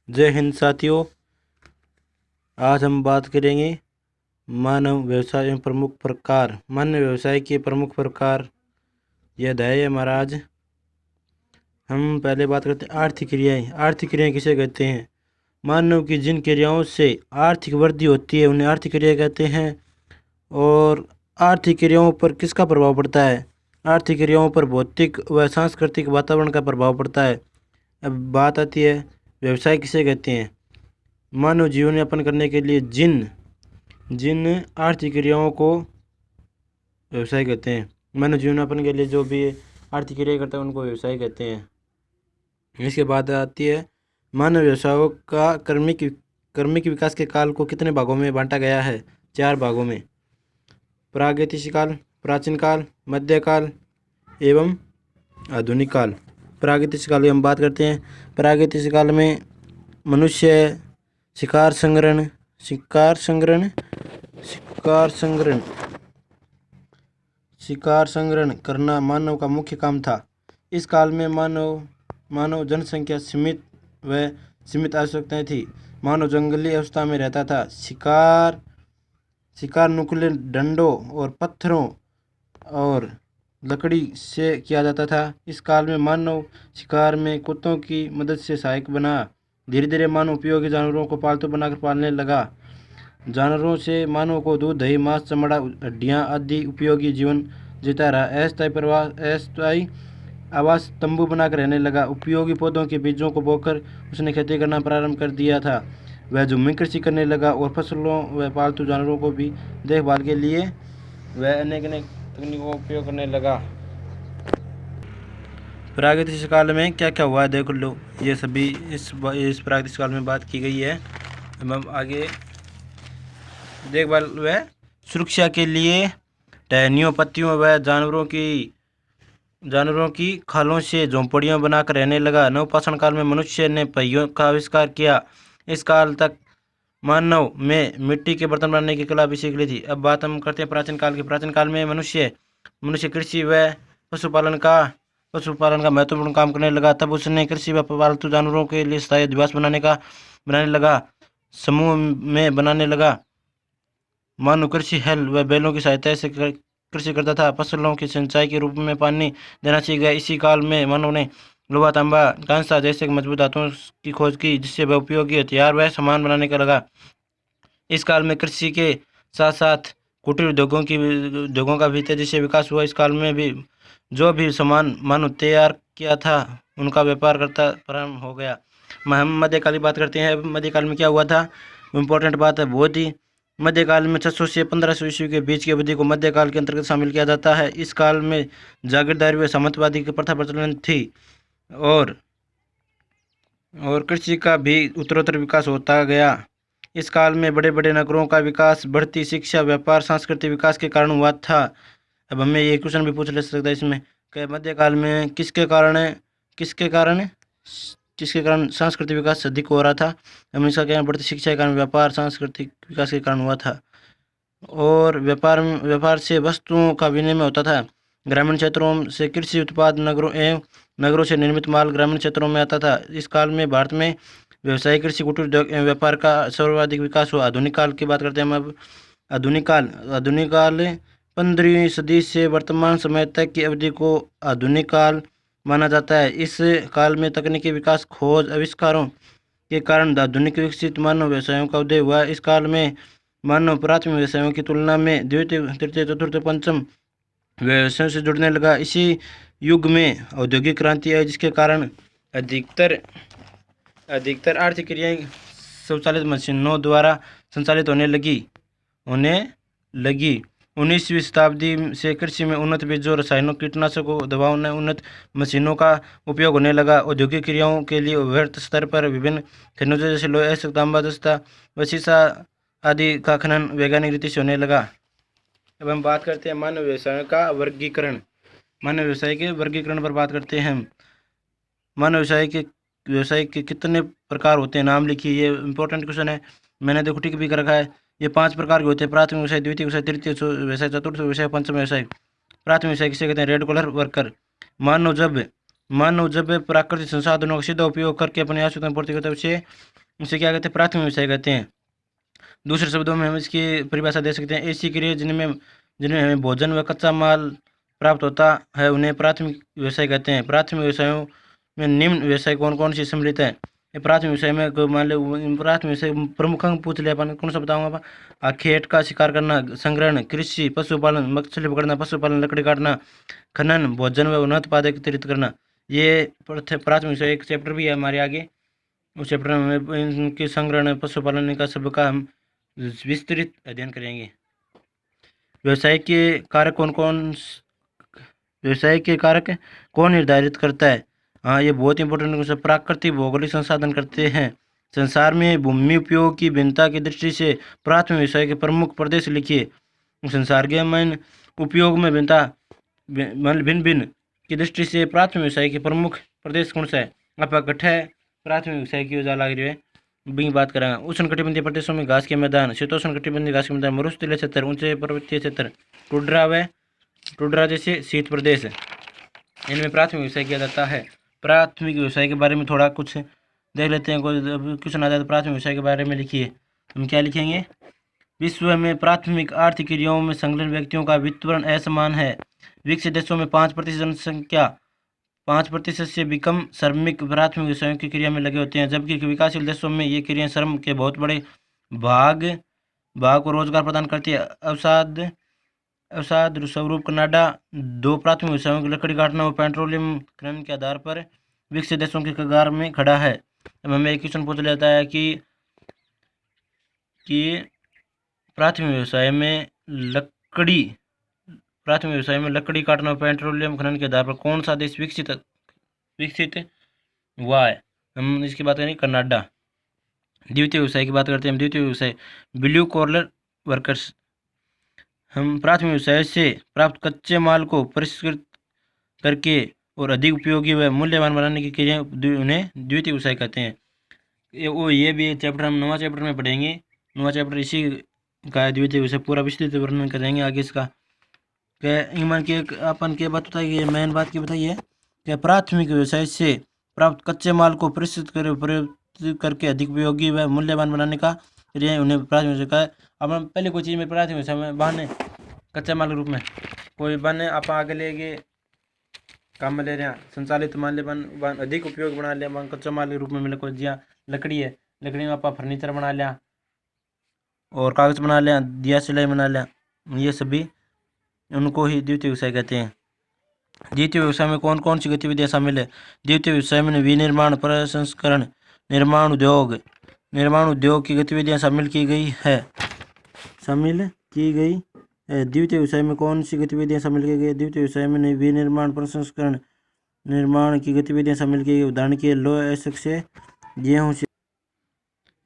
जय हिंद साथियों। आज हम बात करेंगे मानव व्यवसाय में प्रमुख प्रकार। मानव व्यवसाय के प्रमुख प्रकार यह अध्याय है महाराज। हम पहले बात करते हैं आर्थिक क्रियाएं। आर्थिक क्रियाएं किसे कहते हैं? मानव की जिन क्रियाओं से आर्थिक वृद्धि होती है उन्हें आर्थिक क्रिया कहते हैं। और आर्थिक क्रियाओं पर किसका प्रभाव पड़ता है? आर्थिक क्रियाओं पर भौतिक व सांस्कृतिक वातावरण का प्रभाव पड़ता है। अब बात आती है व्यवसाय किसे कहते हैं। मानव जीवन यापन करने के लिए जिन जिन आर्थिक क्रियाओं को व्यवसाय कहते हैं। मानव जीवन यापन के लिए जो भी आर्थिक क्रिया करता है उनको व्यवसाय कहते हैं। इसके बाद आती है मानव व्यवसायों का क्रमिक विकास के काल को कितने भागों में बांटा गया है? 4 भागों में। प्रागैतिहासिक काल, प्राचीन काल, मध्यकाल एवं आधुनिक काल। प्रागैतिहासिक काल की हम बात करते हैं। प्रागैतिहासिक काल में मनुष्य शिकार संग्रहण करना मानव का मुख्य काम था। इस काल में मानव जनसंख्या सीमित आवश्यकताएं थी। मानव जंगली अवस्था में रहता था। शिकार नुकीले डंडों और पत्थरों और लकड़ी से किया जाता था। इस काल में मानव शिकार में कुत्तों की मदद से सहायक बना। धीरे धीरे मानव उपयोगी जानवरों को पालतू बनाकर पालने लगा। जानवरों से मानव को दूध, दही, मांस, चमड़ा, हड्डियां आदि उपयोगी जीवन जीता रहा। अस्थायी आवास तंबू बनाकर रहने लगा। उपयोगी पौधों के बीजों को बोकर उसने खेती करना प्रारंभ कर दिया था। वह झूमी कृषि करने लगा और फसलों व पालतू जानवरों को भी देखभाल के लिए वह अनेक तकनीकों का उपयोग करने लगा। प्रागैतिहासिक काल में क्या क्या हुआ है देख लो। ये सभी इस प्रागैतिहासिक काल में बात की गई है। हम आगे देखभाल व सुरक्षा के लिए टहनियों, पत्तियों व जानवरों की खालों से झोंपड़ियां बनाकर रहने लगा। नवपाषाण काल में मनुष्य ने पहियों का आविष्कार किया। इस काल तक मानव में मिट्टी के बर्तन बनाने की कला भी सीख ली थी। अब बात हम करते हैं प्राचीन काल की। प्राचीन काल में मनुष्य कृषि व पशुपालन का महत्वपूर्ण काम करने लगा। तब उसने कृषि व पालतू जानवरों के लिए स्थायी अधिवास बनाने लगा, समूह में बनाने लगा। मानव कृषि हल व बैलों की सहायता से कृषि करता था। फसलों की सिंचाई के रूप में पानी देना सीख गया। इसी काल में मानव ने लोहा, तांबा, कांसा जैसे मजबूत धातुओं की खोज की, जिससे वह उपयोगी हथियार व सामान बनाने का लगा। इस काल में कृषि के साथ साथ कुटीर उद्योगों का भी तेजी से विकास हुआ। इस काल में भी जो भी सामान मानव तैयार किया था उनका व्यापार करता प्रारंभ हो गया। हम मध्यकाल की बात करते हैं। मध्यकाल में क्या हुआ था? इम्पोर्टेंट बात है बहुत ही। मध्यकाल में 600 से 1500 ईस्वी के बीच की अवधि को मध्यकाल के अंतर्गत शामिल किया जाता है। इस काल में जागीरदारी व सामंतवादी की प्रथा प्रचलन थी और कृषि का भी उत्तरोत्तर विकास होता गया। इस काल में बड़े बड़े नगरों का विकास, बढ़ती शिक्षा, व्यापार, सांस्कृतिक विकास के कारण हुआ था। अब हमें ये क्वेश्चन भी पूछ ले सकता है इसमें कि मध्यकाल में किसके कारण सांस्कृतिक विकास अधिक हो रहा था? हम इसका कहना बढ़ती शिक्षा के कारण, व्यापार, सांस्कृतिक विकास के कारण हुआ था। और व्यापार से वस्तुओं का विनिमय होता था। ग्रामीण क्षेत्रों से कृषि उत्पाद नगरों से निर्मित माल ग्रामीण क्षेत्रों में आता था। इस काल में भारत में व्यवसायिक कृषि, कुटीर उद्योग एवं व्यापार का सर्वाधिक विकास हुआ। आधुनिक काल की बात करते हैं हम अब। आधुनिक काल 15वीं सदी से वर्तमान समय तक की अवधि को आधुनिक काल माना जाता है। इस काल में तकनीकी विकास, खोज, आविष्कारों के कारण आधुनिक विकसित मानव व्यवसायों का उदय हुआ। इस काल में मानव प्राथमिक व्यवसायों की तुलना में द्वितीय, तृतीय, चतुर्थ, पंचम व्यवसायों से जुड़ने लगा। इसी युग में औद्योगिक क्रांति आई, जिसके कारण अधिकतर आर्थिक क्रियाएं स्वचालित मशीनों द्वारा संचालित होने लगी। 19वीं शताब्दी से कृषि में उन्नत बीजों, रसायनों, कीटनाशकों, दवाओं ने उन्नत मशीनों का उपयोग होने लगा। औद्योगिक क्रियाओं के लिए वृहत स्तर पर विभिन्न खनिजों जैसे लोहा, तांबा, जस्ता व सीसा आदि का खनन वैज्ञानिक रीति से होने लगा। अब हम बात करते हैं मानव व्यवसाय का वर्गीकरण। मानव व्यवसाय के वर्गीकरण पर बात करते हैं हम। मानव व्यवसाय के कितने प्रकार होते हैं, नाम लिखिए। ये इंपॉर्टेंट क्वेश्चन है, मैंने देखो टिक भी कर रखा है। ये 5 प्रकार के होते हैं: प्राथमिक व्यवसाय, द्वितीय व्यवसाय, तृतीय व्यवसाय, चतुर्थ व्यवसाय, पंचम व्यवसाय। प्राथमिक व्यवसाय किसे कहते हैं? Red collar worker. मानव जब मानव जब प्राकृतिक संसाधनों का सीधा उपयोग करके अपनी आवश्यकता पूर्ति करता है उसे क्या कहते हैं, प्राथमिक व्यवसाय कहते हैं। दूसरे शब्दों में हम इसकी परिभाषा दे सकते हैं, ऐसी क्रिया जिनमें जिनमें हमें भोजन व कच्चा माल प्राप्त होता है उन्हें प्राथमिक व्यवसाय कहते हैं। प्राथमिक व्यवसायों में निम्न व्यवसाय कौन कौन सी सम्मिलित है? ये प्राथमिक व्यवसाय में मान लो प्राथमिक व्यवसाय प्रमुख अंग पूछ लिया अपन, कौन सा बताऊंगा अपन? खेत का शिकार करना, संग्रहण, कृषि, पशुपालन, मछली पकड़ना, पशुपालन, लकड़ी काटना, खनन, भोजन व उन्नत उत्पाद एकत्रित करना। ये प्राथमिक व्यवसाय एक चैप्टर भी है हमारे आगे, उस चैप्टर में इनके संग्रहण, पशुपालन का सबका हम विस्तृत अध्ययन करेंगे। व्यवसाय के कारक कौन कौन व्यवसाय के कारक कौन निर्धारित करता है? हाँ, ये बहुत इंपॉर्टेंट क्वेश्चन। प्राकृतिक भौगोलिक संसाधन करते हैं। संसार में भूमि उपयोग की भिन्नता की दृष्टि से प्राथमिक व्यवसाय के प्रमुख प्रदेश लिखिए। संसार के मान उपयोग में भिन्नता भिन्न भिन्न की दृष्टि से प्राथमिक व्यवसाय के प्रमुख प्रदेश कौन सा है? आपका गठ है प्राथमिक व्यवसाय की उजाला लग रही है भी बात करेंगे। उष्ण कटिबंधीय प्रदेशों में घास के मैदान, शीतोष्ण कटिबंधीय घास के मैदान, मरुस्थलीय क्षेत्र, ऊंचे पर्वतीय क्षेत्र, टुंड्रा जैसे शीत प्रदेश, इनमें प्राथमिक व्यवसाय किया जाता है। प्राथमिक व्यवसाय के बारे में थोड़ा कुछ देख लेते हैं। कोई क्वेश्चन आ जाए तो प्राथमिक व्यवसाय के बारे में लिखिए। हम क्या लिखेंगे? विश्व में प्राथमिक आर्थिक क्रियाओं में संलग्न व्यक्तियों का वितरण असमान है। विकसित देशों में 5% जनसंख्या 5% से भी कम श्रमिक प्राथमिक व्यवसायों की क्रिया में लगे होते हैं, जबकि विकासशील देशों में ये क्रियाएं श्रम के बहुत बड़े भाग को रोजगार प्रदान करती है। अवसाद स्वरूप कनाडा 2 प्राथमिक व्यवसायों की लकड़ी काटना और पेट्रोलियम खनन के आधार पर विकसित देशों के कगार में खड़ा है। अब हमें एक क्वेश्चन पूछ लेता है कि प्राथमिक व्यवसाय में लकड़ी काटना और पेट्रोलियम खनन के आधार पर कौन सा देश विकसित हुआ है? हम इसकी बात करेंगे कनाडा। द्वितीय व्यवसाय की बात करते हैं हम। द्वितीय व्यवसाय ब्लू कॉलर वर्कर्स। हम प्राथमिक व्यवसाय से प्राप्त कच्चे माल को परिष्कृत करके और अधिक उपयोगी व मूल्यवान बनाने की क्रिया उन्हें द्वितीय व्यवसाय कहते हैं। ये भी चैप्टर हम नवा चैप्टर में पढ़ेंगे। नवा चैप्टर इसी का द्वितीय व्यवसाय पूरा विस्तृत वर्णन करेंगे आगे इसका। क्या ईमान की अपन के बात बताइए, मेन बात की बताइए कि प्राथमिक व्यवसाय से प्राप्त कच्चे माल को परिष्कृत करके अधिक उपयोगी व मूल्यवान बनाने का क्रिया उन्हें प्राथमिक व्यवसाय का है। अब हम पहले कोई चीज़ में प्राथमिक व्यवसाय में बहाने कच्चे माल के रूप में कोई बने आप आगे लेके काम में ले रहे हैं, संचालित मान ले बन अधिक उपयोग बना लिया, कच्चा माल के रूप में मिले कोई जिया लकड़ी है, लकड़ी में आप फर्नीचर बना लिया और कागज़ बना लिया, दिया सिलाई बना लिया, ये सभी उनको ही द्वितीय व्यवसाय कहते हैं। द्वितीय व्यवसाय में कौन कौन सी गतिविधियाँ शामिल है? द्वितीय व्यवसाय में विनिर्माण, प्रसंस्करण, निर्माण उद्योग की गतिविधियाँ शामिल की गई है। द्वितीय व्यवसाय में कौन सी गतिविधियाँ शामिल की गई? द्वितीय व्यवसाय में विनिर्माण, प्रसंस्करण, निर्माण की गतिविधियाँ शामिल की गई। उदाहरण के लौह अयस्क से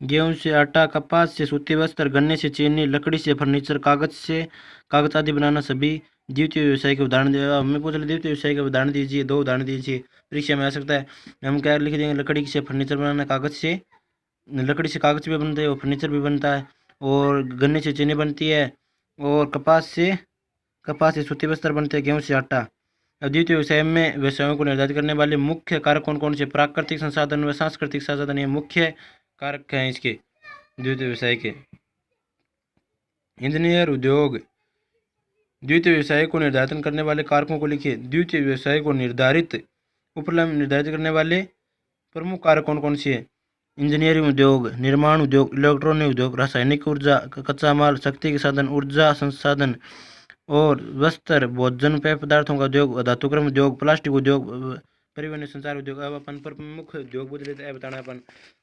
गेहूं से आटा, कपास से सूती वस्त्र, गन्ने से चीनी, लकड़ी से फर्नीचर, कागज आदि बनाना सभी द्वितीय व्यवसाय के उदाहरण। हमें पूछ द्वितीय व्यवसाय के उदाहरण दीजिए, 2 उदाहरण दीजिए, परीक्षा में आ सकता है। हम क्या लिख देंगे? लकड़ी से फर्नीचर बनाना, लकड़ी से कागज भी बनते हैं और फर्नीचर भी बनता है, और गन्ने से चीनी बनती है, और कपास से सूती वस्त्र बनते हैं, गेहूँ से आटा। अब द्वितीय व्यवसाय में व्यवसायों को निर्धारित करने वाले मुख्य कारक कौन कौन से? प्राकृतिक संसाधन व सांस्कृतिक संसाधन ये मुख्य कारक हैं इसके द्वितीय व्यवसाय के। इंजीनियर उद्योग। द्वितीय व्यवसाय को निर्धारित करने वाले कारकों को लिखिए। द्वितीय व्यवसाय को निर्धारित करने वाले प्रमुख कारक कौन कौन से हैं? इंजीनियरिंग उद्योग, निर्माण उद्योग, इलेक्ट्रॉनिक उद्योग, रासायनिक ऊर्जा, कच्चा माल, शक्ति के साधन, ऊर्जा संसाधन और वस्त्र, भोजन पेय पदार्थों का उद्योग, धातुक्रम उद्योग, प्लास्टिक उद्योग, परिवहन संचार उद्योग। अब अपन प्रमुख उद्योग बोल लेते हैं, बताना अपन।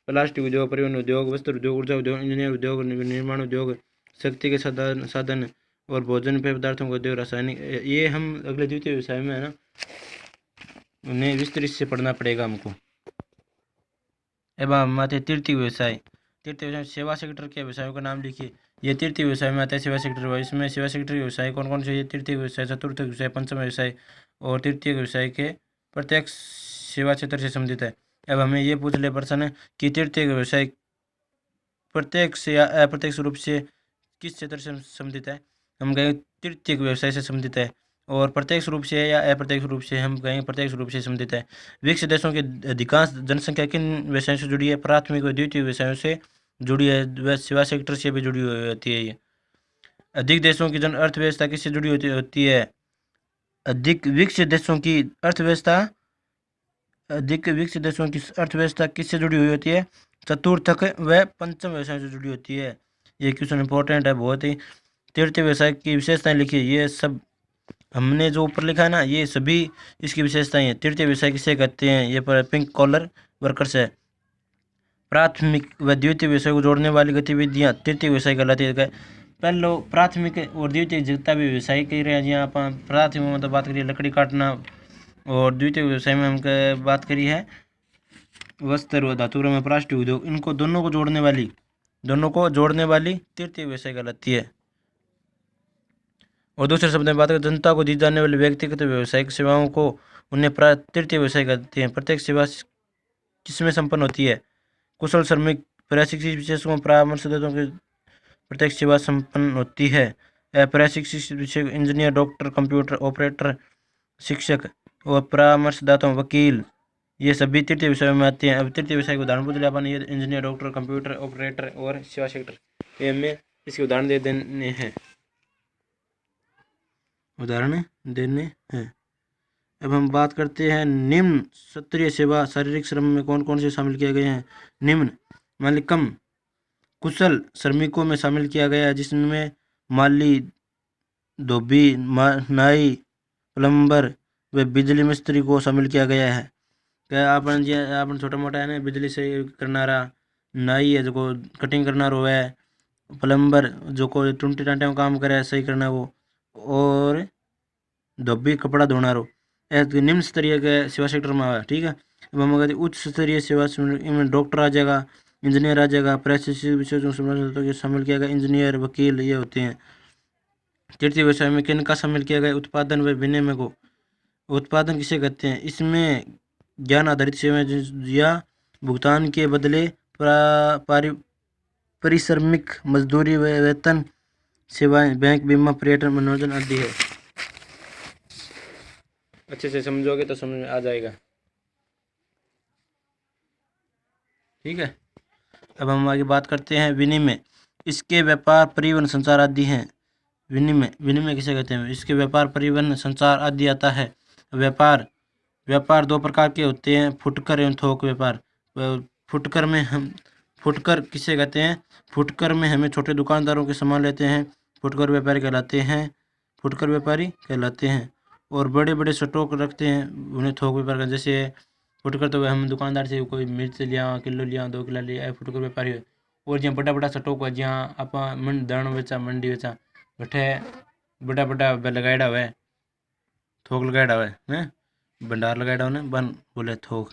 प्लास्टिक उद्योग, परिवहन उद्योग, वस्त्र उद्योग, ऊर्जा उद्योग, इंजीनियर उद्योग, निर्माण उद्योग, शक्ति के साधन और भोजन पेय पदार्थों का उद्योग, रासायनिक। ये हम अगले द्वितीय व्यवसाय में है ना, उन्हें विस्तृत से पढ़ना पड़ेगा हमको। अब हम आते तृतीय व्यवसाय। तृतीय व्यवसाय सेवा सेक्टर के व्यवसायों का नाम लिखिए। ये तृतीय व्यवसाय में आता है सेवा सेक्टर। इसमें सेवा सेक्टर व्यवसाय कौन कौन से? तृतीय व्यवसाय, चतुर्थ व्यवसाय, पंचम व्यवसाय और तृतीय व्यवसाय के प्रत्येक सेवा क्षेत्र से संबंधित है। अब हमें ये पूछ ले प्रश्न कि तृतीय व्यवसाय प्रत्यक्ष या अप्रत्यक्ष रूप से किस क्षेत्र से संबंधित है? हम कहेंगे तृतीय व्यवसाय से संबंधित है। और प्रत्यक्ष रूप से या अप्रत्यक्ष रूप से, हम कहेंगे प्रत्यक्ष रूप से संबंधित है। विकसित देशों की अधिकांश जनसंख्या किन व्यवसायों से जुड़ी है? प्राथमिक व द्वितीय व्यवसायों से जुड़ी है, वह सेवा सेक्टर से भी जुड़ी हुई होती है ये। अधिक देशों की जन अर्थव्यवस्था किससे जुड़ी होती है? अधिक विकसित देशों की अर्थव्यवस्था अधिक विकसित देशों की अर्थव्यवस्था किससे जुड़ी हुई होती है? चतुर्थक व पंचम व्यवसाय से जुड़ी होती है। ये क्वेश्चन इंपॉर्टेंट है बहुत ही। तृतीय व्यवसाय की विशेषताएं लिखिए। ये सब हमने जो ऊपर लिखा है ना, ये सभी इसकी विशेषताएं हैं। तृतीय व्यवसाय किसे कहते हैं? ये पर पिंक कॉलर वर्कर्स है। प्राथमिक व द्वितीय व्यवसाय को जोड़ने वाली गतिविधियां तृतीय व्यवसाय कहलाती है। पहले प्राथमिक और द्वितीय जितना भी व्यवसाय कर रहे हैं, जी आप प्राथमिक में मतलब बात करिए लकड़ी काटना, और द्वितीय व्यवसाय में हम बात करी है वस्त्र व धातु में प्लास्टिक उद्योग, इनको दोनों को जोड़ने वाली तृतीय व्यवसाय कहलाती है। और दूसरे शब्द में बात करें, जनता को दी जाने वाली व्यक्तिगत व्यावसायिक सेवाओं को उन्हें तृतीय व्यवसाय कहते हैं। प्रत्येक सेवा किसमें संपन्न होती है? कुशल श्रमिक, प्रशिक्षित विशेषज्ञों, परामर्शदाताओं की प्रत्येक सेवा संपन्न होती है। प्रशिक्षित विशेषज्ञ इंजीनियर, डॉक्टर, कंप्यूटर ऑपरेटर, शिक्षक और परामर्शदाता, वकील, ये सभी तृतीय विषय में आते हैं। अब तृतीय विषय के उदाहरण पूछ लिया अपन, ये इंजीनियर, डॉक्टर, कंप्यूटर ऑपरेटर और सेवा सेक्टर, ये हमें इसके उदाहरण दे देने हैं। अब हम बात करते हैं निम्न स्तरीय सेवा शारीरिक श्रम में कौन कौन से शामिल किए गए हैं? निम्न मालिकम कुशल श्रमिकों में शामिल किया गया है, जिसमें माली, धोबी, नाई, प्लम्बर व बिजली मिस्त्री को शामिल किया गया है। क्या आपन छोटा मोटा है ना, बिजली से करना रहा, नाई है जो को कटिंग करना रो है, प्लम्बर जो को टूंटी टांटे में काम करे सही करना वो, और धोबी कपड़ा धोना रो। निम्न स्तरीय के सेवा सेक्टर में आया, ठीक है। अब हम अगर उच्च स्तरीय सेवा इनमें डॉक्टर आ जाएगा, इंजीनियर आ जाएगा, प्रशिक्षित विशेषज्ञों को शामिल किया गया, इंजीनियर, वकील, ये होते हैं। तृतीय व्यवसाय में किन का शामिल किया गया? उत्पादन व विनिमय को। उत्पादन किसे कहते हैं? इसमें ज्ञान आधारित सेवाएं या भुगतान के बदले पारिश्रमिक, मजदूरी व वेतन सेवाएं, बैंक, बीमा, पर्यटन, मनोरंजन आदि है। अच्छे से समझोगे तो समझ में आ जाएगा, ठीक है। अब हम आगे बात करते हैं विनिमय। इसके व्यापार, परिवहन, संचार आदि हैं। विनिमय किसे कहते हैं? इसके व्यापार, परिवहन, संचार आदि आता है। व्यापार दो प्रकार के होते हैं, फुटकर एवं थोक व्यापार। फुटकर किसे कहते हैं? फुटकर में हमें छोटे दुकानदारों के सामान लेते हैं, फुटकर व्यापारी कहलाते हैं। और बड़े बड़े स्टॉक रखते हैं, उन्हें थोक व्यापार कहते हैं। जैसे फुटकर तो हम दुकानदार से कोई मिर्च लिया, किलो लिया, 2 किलो लिया, फुटकर व्यापारी है। और जहाँ बड़ा बड़ा स्टॉक है, जहाँ आप दाण बेचा, मंडी बेचा, बठे बड़ा बड़ा लगाड़ा हुआ है, थोक लगाड़ा हुआ है, भंडार लगाड़ा हुआ है, बन बोले थोक।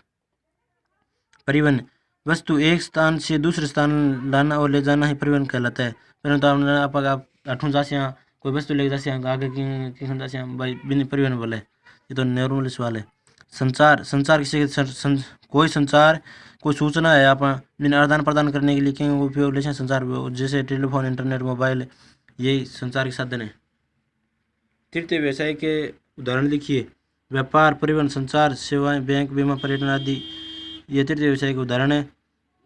परिवहन, वस्तु एक स्थान से दूसरे स्थान लाना और ले जाना ही परिवहन कहलाता है। परंतु आप अठूँ जासे कोई वस्तु लेके जासे आगे की जासे भाई बिन परिवहन बोले, ये तो नॉर्मल सवाल है। संचार किसी कोई सूचना है आप बिन आदान प्रदान करने के लिए क्यों उपयोग लेते हैं संचार, जैसे टेलीफोन, इंटरनेट, मोबाइल, यही संचार के साधन है। तृतीय व्यवसाय के उदाहरण लिखिए। व्यापार, परिवहन, संचार सेवाएं, बैंक, बीमा, पर्यटन आदि, ये तृतीय व्यवसाय के उदाहरण है।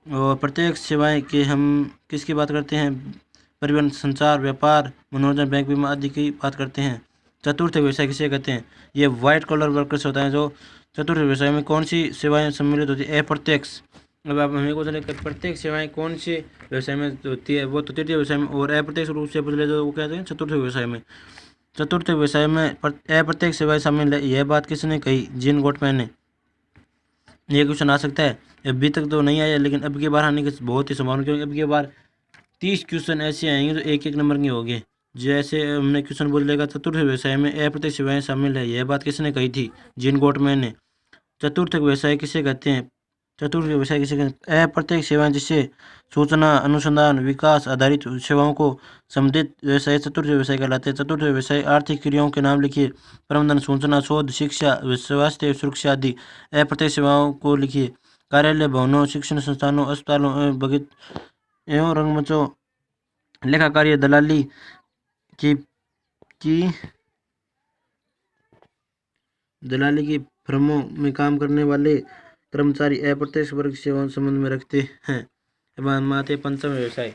और प्रत्येक सेवाएं के हम किसकी बात करते हैं? परिवहन, संचार, व्यापार, मनोरंजन, बैंक, बीमा आदि की बात करते हैं। चतुर्थ व्यवसाय किसे कहते हैं? ये वाइट कॉलर वर्कर्स होता है। जो चतुर्थ व्यवसाय में कौन सी सेवाएं सम्मिलित होती है? अप्रत्यक्ष। अब आप हमें को चले प्रत्येक सेवाएं कौन सी व्यवसाय में होती है? वो तो तृतीय व्यवसाय में। और अप्रत्यक्ष रूप से बदले जो वो कहते हैं चतुर्थ व्यवसाय में। चतुर्थ व्यवसाय में अप्रत्यक्ष सेवाएं शामिल है, यह बात किसने कही? जीन गोटमैन ने। ये क्वेश्चन आ सकता है, अभी तक तो नहीं आया, लेकिन अब की बार आने की बहुत ही संभावना, क्योंकि अब की बार 30 क्वेश्चन ऐसे आएंगे जो एक नंबर के होंगे। जैसे हमने क्वेश्चन बोल लेगा, चतुर्थ व्यवसाय में अप्रत्यक्ष सेवाएं शामिल है, यह बात किसने कही थी? जीन गोटमैन ने। चतुर्थ व्यवसाय किसे कहते हैं? अप्रत्यक्ष सेवाएं जिससे सूचना, अनुसंधान, विकास आधारित सेवाओं को संबंधित व्यवसाय चतुर्थ व्यवसाय कहलाते हैं। चतुर्थ व्यवसाय आर्थिक क्रियाओं के नाम लिखिए। प्रबंधन, सूचना, शोध, शिक्षा, स्वास्थ्य, सुरक्षा आदि। अप्रत्यक्ष सेवाओं को लिखिए। कार्यालय, भवनों, शिक्षण संस्थानों, अस्पतालों एवं रंगमंचों, लेखा कार्य, दलाली की दलाली की फर्मों में काम करने वाले कर्मचारी अप्रत्यक्ष वर्ग सेवाओं संबंध में रखते हैं। अब हम आते हैं पंचम व्यवसाय।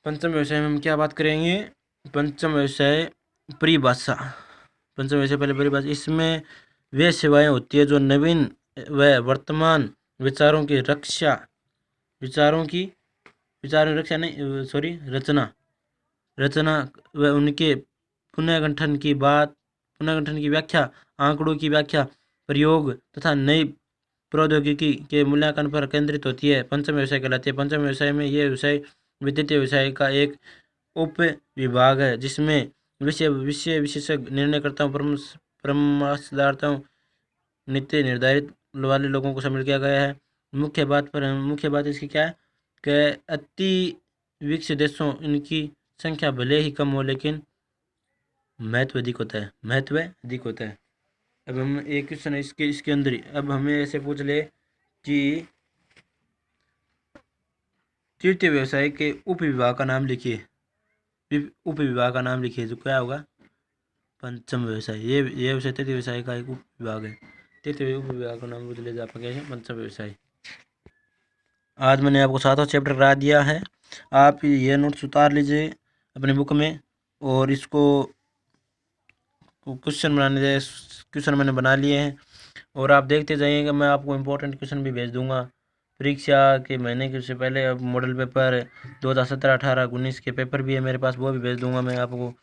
पंचम व्यवसाय में हम क्या बात करेंगे? पंचम व्यवसाय परिभाषा। पंचम व्यवसाय पहले परिभाषा। इसमें वे सेवाएं होती है जो नवीन व वर्तमान विचारों की रक्षा रचना व उनके पुनर्गठन की व्याख्या, आंकड़ों की व्याख्या, प्रयोग तथा नई प्रौद्योगिकी के मूल्यांकन पर केंद्रित होती है। पंचम व्यवसाय कहलाती है। पंचम व्यवसाय में यह व्यवसाय वित्तीय व्यवसाय का एक उप विभाग है जिसमें विषय विशेषज्ञ, निर्णयकर्ताओं, परामर्शदाताओं, नीति निर्धारित वाले लोगों को शामिल किया गया है। मुख्य बात इसकी क्या है कि अति विकसित देशों इनकी संख्या भले ही कम हो लेकिन महत्व अधिक होता है। अब हम एक क्वेश्चन है इसके अंदर ही। अब हमें ऐसे पूछ ले कि तृतीय व्यवसाय के उप विभाग का नाम लिखिए। जो क्या होगा? पंचम व्यवसाय। ये व्यवसाय तृतीय व्यवसाय का एक उप विभाग है। तृतीय उप विभाग का नाम पूछ ले आपका क्या है? पंचम व्यवसाय। आज मैंने आपको 7वां चैप्टर करा दिया है। आप ये नोट्स उतार लीजिए अपनी बुक में और इसको क्वेश्चन मैंने बना लिए हैं और आप देखते जाइएगा। मैं आपको इम्पोर्टेंट क्वेश्चन भी भेज दूंगा परीक्षा के महीने के से पहले। अब मॉडल पेपर 2017, 18, 19 के पेपर भी है मेरे पास, वो भी भेज दूंगा मैं आपको।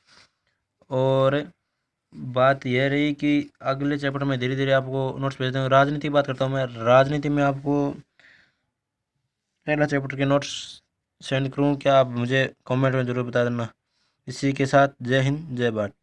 और बात यह रही कि अगले चैप्टर में धीरे धीरे आपको नोट्स भेज दूँगा। राजनीति बात करता हूँ मैं। राजनीति में आपको पहला चैप्टर के नोट्स सेंड करूँ क्या? आप मुझे कमेंट में ज़रूर बता देना। इसी के साथ जय हिंद, जय भारत।